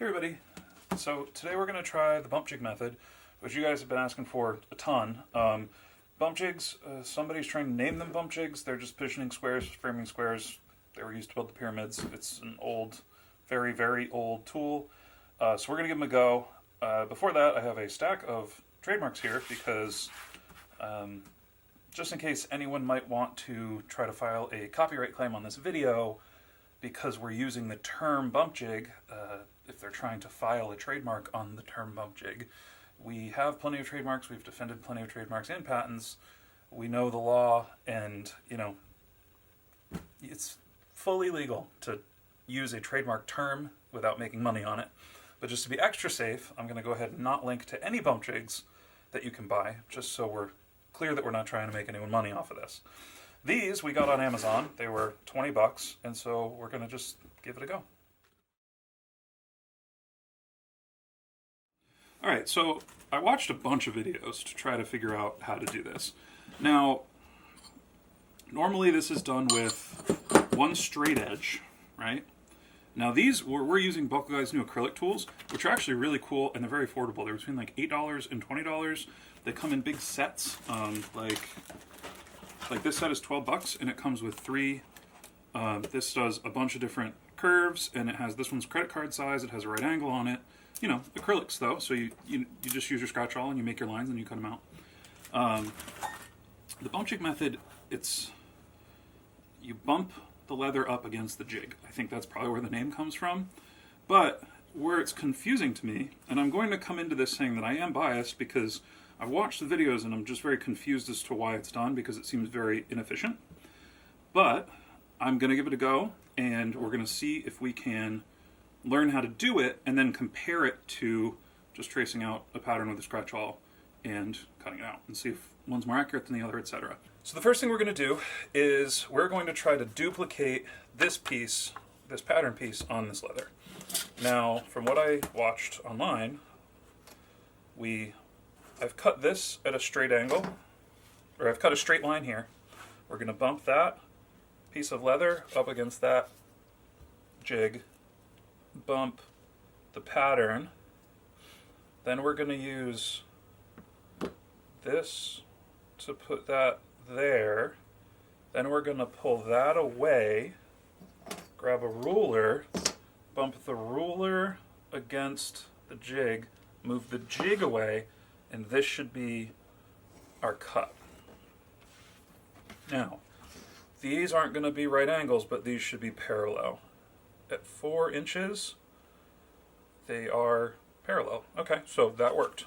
Hey everybody, so today we're going to try the bump jig method, which you guys have been asking for a ton. Bump jigs, somebody's trying to name them bump jigs. They're just positioning squares, framing squares. They were used to build the pyramids. It's an old, very, very old tool. So we're going to give them a go. Before that, I have a stack of trademarks here because just in case anyone might want to try to file a copyright claim on this video because we're using the term bump jig, if they're trying to file a trademark on the term bump jig. We have plenty of trademarks, we've defended plenty of trademarks and patents, we know the law, and it's fully legal to use a trademark term without making money on it. But just to be extra safe, I'm going to go ahead and not link to any bump jigs that you can buy, just so we're clear that we're not trying to make anyone money off of this. These we got on Amazon. They were 20 bucks, and so we're going to just give it a go. Alright, so I watched a bunch of videos to try to figure out how to do this. Now, normally this is done with one straight edge, right? Now these, we're using Buckleguy's new acrylic tools, which are actually really cool and they're very affordable. They're between like $8 and $20. They come in big sets, like this set is 12 bucks and it comes with three. This does a bunch of different curves and it has, this one's credit card size, it has a right angle on it. You know, acrylics though, so you just use your scratch awl and you make your lines and you cut them out. The bump jig method, it's, you bump the leather up against the jig. I think that's probably where the name comes from. But where it's confusing to me, and I'm going to come into this saying that I am biased because I've watched the videos and I'm just very confused as to why it's done because it seems very inefficient. But I'm going to give it a go and we're going to see if we can learn how to do it and then compare it to just tracing out a pattern with a scratch awl and cutting it out and see if one's more accurate than the other, etc. So the first thing we're going to do is we're going to try to duplicate this piece, this pattern piece on this leather. Now, from what I watched online, I've cut this at a straight angle, or I've cut a straight line here. We're going to bump that piece of leather up against that jig, bump the pattern, then we're going to use this to put that there, then we're going to pull that away, grab a ruler, bump the ruler against the jig, move the jig away, and this should be our cut. Now, these aren't going to be right angles, but these should be parallel. At 4 inches, they are parallel. Okay, so that worked.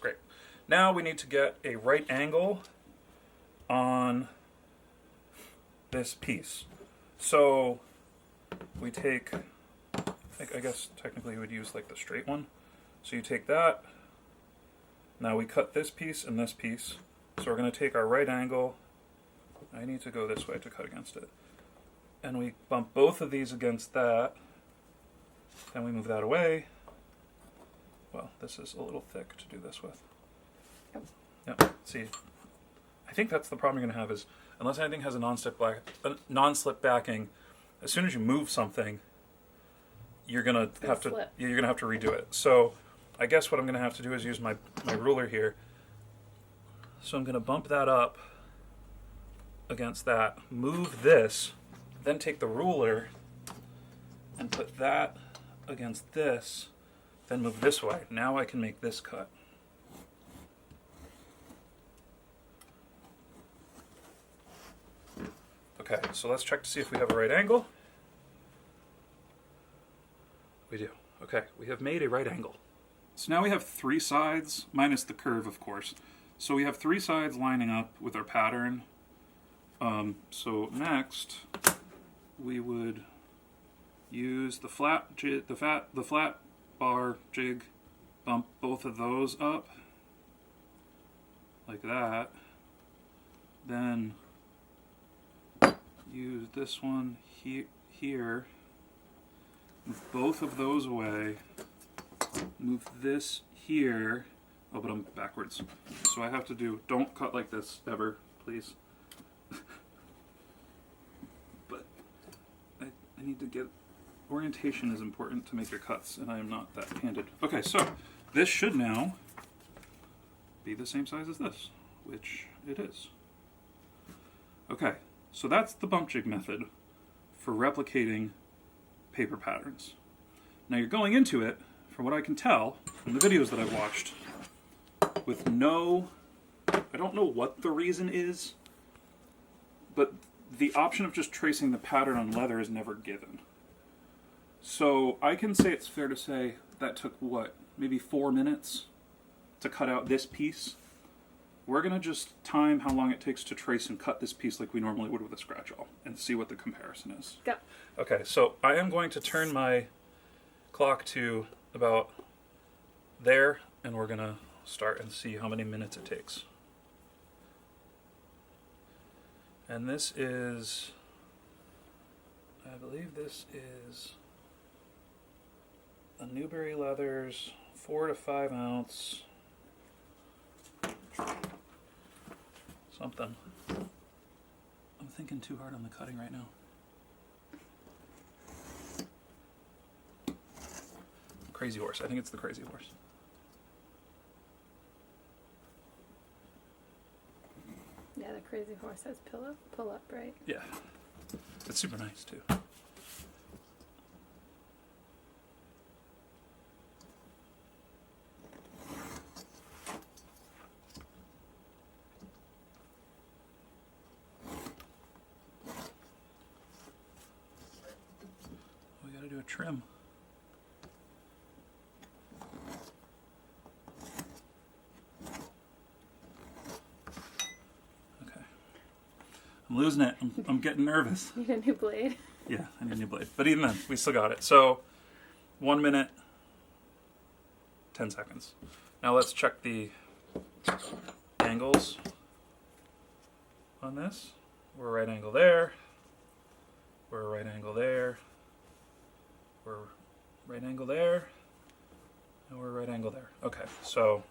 Great. Now we need to get a right angle on this piece. So we take, I guess technically you would use like the straight one. So you take that. Now we cut this piece and this piece. So we're going to take our right angle. I need to go this way to cut against it. And we bump both of these against that, then we move that away. Well, this is a little thick to do this with. Yep. See, I think that's the problem you're going to have is, unless anything has a non-slip backing, as soon as you move something, you're going to have to redo it. So I guess what I'm going to have to do is use my ruler here. So I'm going to bump that up against that, move this, then take the ruler and put that against this, then move this way. Now I can make this cut. Okay, so let's check to see if we have a right angle. We do. Okay, we have made a right angle. So now we have 3 sides, minus the curve, of course. So we have 3 sides lining up with our pattern. So next, we would use the flat bar jig, bump both of those up like that, then use this one here, move both of those away, move this here, oh but I'm backwards, so I have to do, don't cut like this ever, please. But I need to get orientation is important to make your cuts, and I am not that handed. Okay, so this should now be the same size as this, which it is. Okay, so that's the bump jig method for replicating paper patterns. Now you're going into it, from what I can tell from the videos that I've watched, with no, I don't know what the reason is, but the option of just tracing the pattern on leather is never given. So I can say it's fair to say that took, what, maybe 4 minutes to cut out this piece. We're going to just time how long it takes to trace and cut this piece like we normally would with a scratch awl and see what the comparison is. Go. Okay, so I am going to turn my clock to about there, and we're going to start and see how many minutes it takes. And this is, I believe this is a Newberry Leathers 4 to 5 ounce something. I'm thinking too hard on the cutting right now. Crazy Horse. I think it's the Crazy Horse. Yeah, the Crazy Horse has pull up, right? Yeah. It's super nice too. We gotta do a trim. I'm losing it. I'm getting nervous. Need a new blade. Yeah, I need a new blade. But even then, we still got it. So, 1 minute, 10 seconds. Now let's check the angles on this. We're a right angle there. We're a right angle there. We're right angle there. And we're a right angle there. Okay, so,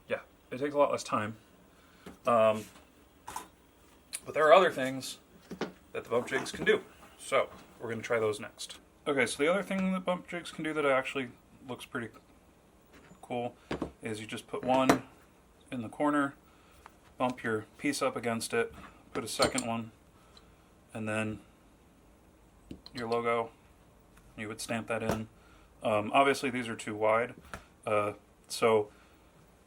yeah, it takes a lot less time. But there are other things that the bump jigs can do. So we're going to try those next. Okay, so the other thing that bump jigs can do that actually looks pretty cool is you just put one in the corner, bump your piece up against it, put a second one, and then your logo, you would stamp that in. Obviously these are too wide, so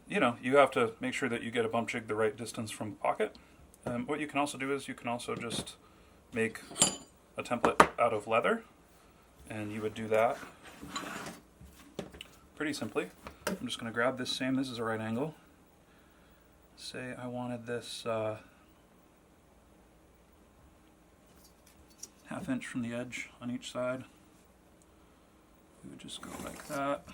you know, you have to make sure that you get a bump jig the right distance from the pocket. What you can also do is you can also just make a template out of leather, and you would do that pretty simply. I'm just going to grab this same, this is a right angle. Say I wanted this ½ inch from the edge on each side. We would just go like that.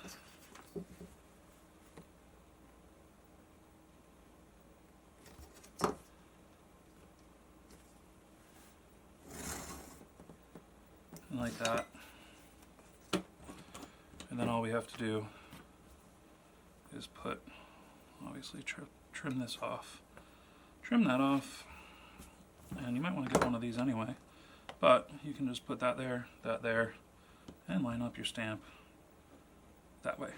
Like that, and then all we have to do is put, obviously trim this off, trim that off, and you might want to get one of these anyway, but you can just put that there, and line up your stamp that way,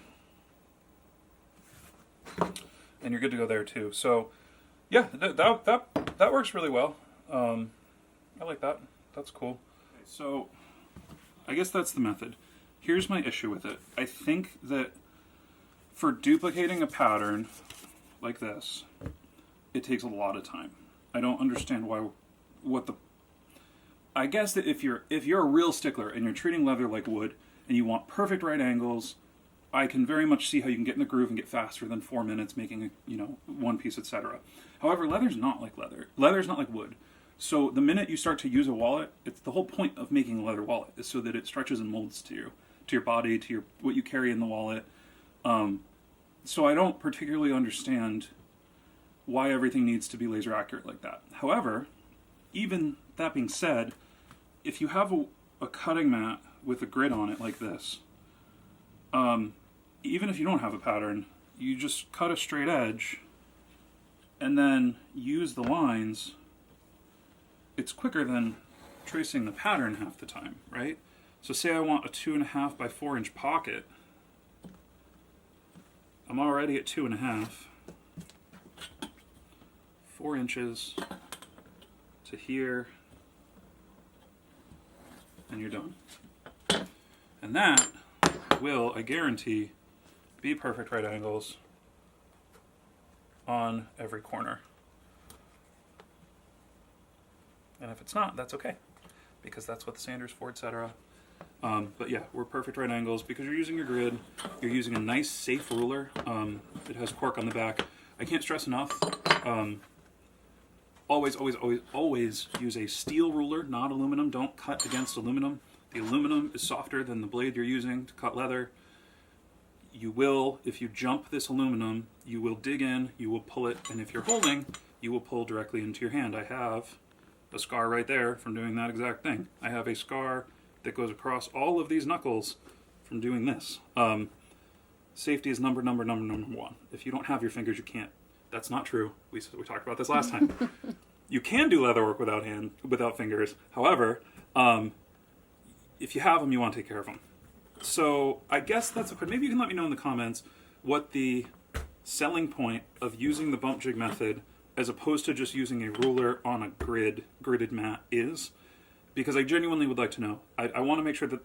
and you're good to go there too. So yeah, that works really well. I like that. That's cool. So I guess that's the method. Here's my issue with it. I think that for duplicating a pattern like this, it takes a lot of time. I don't understand I guess that if you're a real stickler and you're treating leather like wood and you want perfect right angles, I can very much see how you can get in the groove and get faster than 4 minutes making one piece, etc. However, leather's not like leather. Leather's not like wood. So the minute you start to use a wallet, it's the whole point of making a leather wallet is so that it stretches and molds to your body, to what you carry in the wallet. So I don't particularly understand why everything needs to be laser accurate like that. However, even that being said, if you have a cutting mat with a grid on it like this, even if you don't have a pattern, you just cut a straight edge and then use the lines. It's quicker than tracing the pattern half the time, right? So say I want a 2.5 by 4 inch pocket. I'm already at 2.5. 4 inches to here, and you're done. And that will, I guarantee, be perfect right angles on every corner. And if it's not, that's okay, because that's what the Sanders for, etc. But yeah, we're perfect right angles because you're using your grid. You're using a nice, safe ruler. It has cork on the back. I can't stress enough. Always, always, always, always use a steel ruler, not aluminum. Don't cut against aluminum. The aluminum is softer than the blade you're using to cut leather. You will, if you jump this aluminum, you will dig in, you will pull it, and if you're holding, you will pull directly into your hand. I have a scar right there from doing that exact thing. I have a scar that goes across all of these knuckles from doing this. Safety is number one. If you don't have your fingers, you can't. That's not true. We talked about this last time. You can do leather work without fingers. However, if you have them, you want to take care of them. So I guess that's okay. Maybe you can let me know in the comments what the selling point of using the bump jig method as opposed to just using a ruler on a gridded mat is, because I genuinely would like to know. I want to make sure that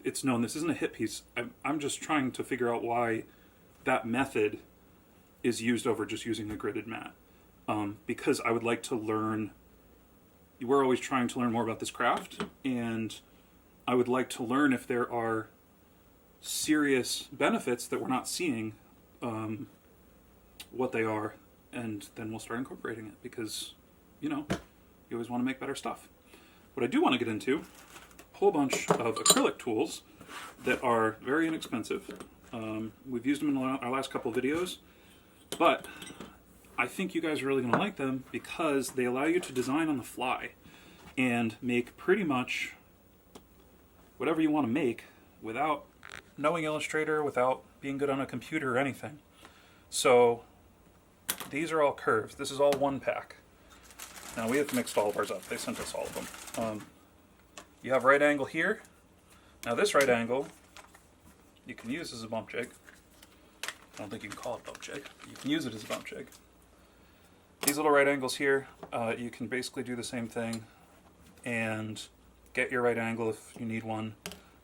it's known this isn't a hit piece. I'm just trying to figure out why that method is used over just using a gridded mat. Because I would like to learn. We're always trying to learn more about this craft, and I would like to learn if there are serious benefits that we're not seeing, what they are, and then we'll start incorporating it because, you always want to make better stuff. What I do want to get into, a whole bunch of acrylic tools that are very inexpensive. We've used them in our last couple of videos, but I think you guys are really going to like them because they allow you to design on the fly and make pretty much whatever you want to make without knowing Illustrator, without being good on a computer or anything. So these are all curves. This is all one pack. Now we have mixed all of ours up. They sent us all of them. You have right angle here. Now this right angle, you can use as a bump jig. I don't think you can call it bump jig. You can use it as a bump jig. These little right angles here, you can basically do the same thing and get your right angle if you need one.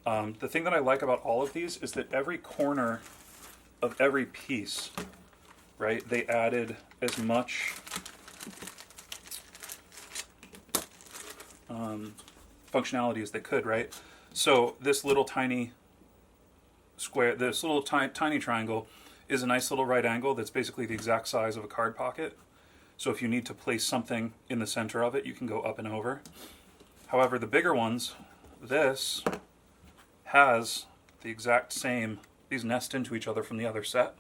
The thing that I like about all of these is that every corner of every piece, right, they added as much functionality as they could, right? So this little tiny square, this little tiny triangle is a nice little right angle that's basically the exact size of a card pocket. So if you need to place something in the center of it, you can go up and over. However, the bigger ones, this has the exact same, these nest into each other from the other set.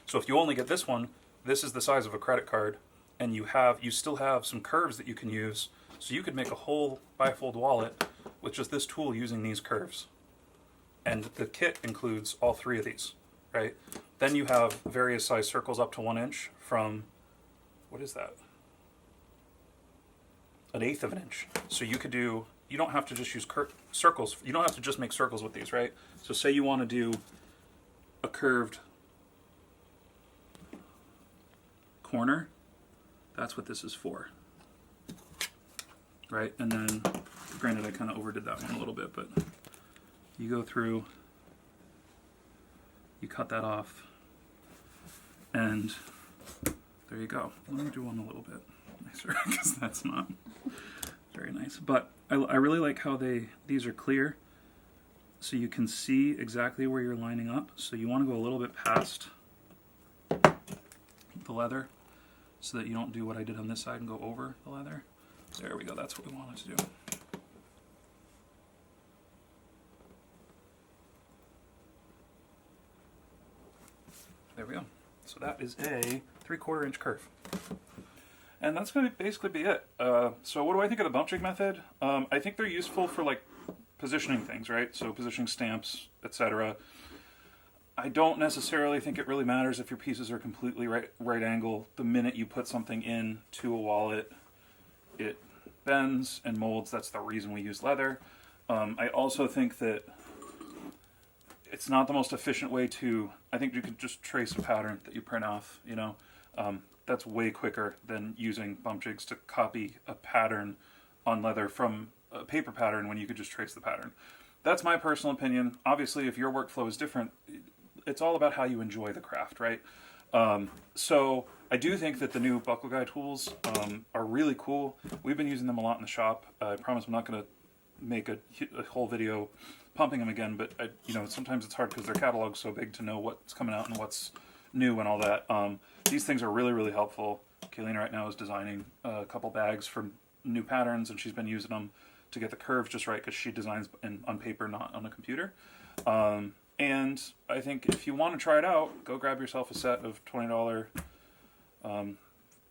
So if you only get this one, this is the size of a credit card, and you still have some curves that you can use. So you could make a whole bifold wallet with just this tool using these curves. And the kit includes all three of these, right? Then you have various size circles up to 1 inch from, what is that? 1/8 of an inch. So you could do, you don't have to just use circles. You don't have to just make circles with these, right? So say you want to do a curved corner, that's what this is for, right? And then, granted, I kind of overdid that one a little bit, but you go through, you cut that off, and there you go. Let me do one a little bit nicer because that's not very nice. But I really like how these are clear, so you can see exactly where you're lining up. So you want to go a little bit past the leather so that you don't do what I did on this side and go over the leather. There we go. That's what we wanted to do. There we go. So that is a 3/4 inch curve. And that's going to basically be it. So what do I think of the bump jig method? I think they're useful for like positioning things, right? So positioning stamps, etc. I don't necessarily think it really matters if your pieces are completely right angle. The minute you put something in to a wallet, it bends and molds. That's the reason we use leather. I also think that it's not the most efficient way to, I think you could just trace a pattern that you print off, you know. That's way quicker than using bump jigs to copy a pattern on leather from a paper pattern when you could just trace the pattern. That's my personal opinion. Obviously, if your workflow is different, it's all about how you enjoy the craft, right? So I do think that the new Buckleguy tools are really cool. We've been using them a lot in the shop. I promise I'm not going to make a whole video pumping them again, but you know, sometimes it's hard because their catalog's so big to know what's coming out and what's new and all that. These things are really, really helpful. Kaylina right now is designing a couple bags for new patterns, and she's been using them to get the curves just right because she designs on paper, not on a computer. And I think if you want to try it out, go grab yourself a set of $20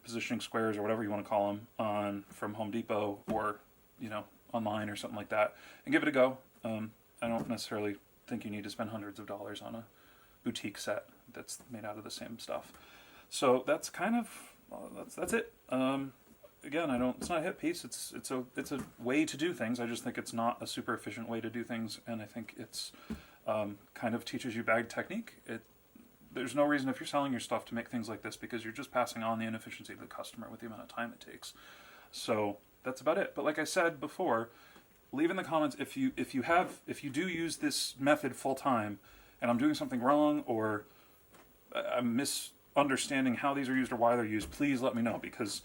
positioning squares or whatever you want to call them from Home Depot or, you know, online or something like that, and give it a go. I don't necessarily think you need to spend hundreds of dollars on a boutique set that's made out of the same stuff. So that's kind of that's it. Again, it's not a hit piece. It's a way to do things. I just think it's not a super efficient way to do things, and I think it's kind of teaches you bag technique. There's no reason if you're selling your stuff to make things like this because you're just passing on the inefficiency to the customer with the amount of time it takes. So that's about it. But like I said before, leave in the comments if you do use this method full time, and I'm doing something wrong or I'm misunderstanding how these are used or why they're used. Please let me know, because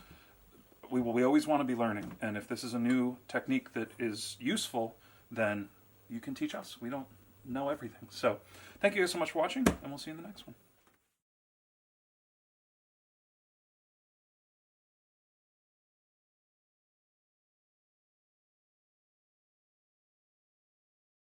we always want to be learning. And if this is a new technique that is useful, then you can teach us. We don't know everything. So thank you guys so much for watching, and we'll see you in the next one.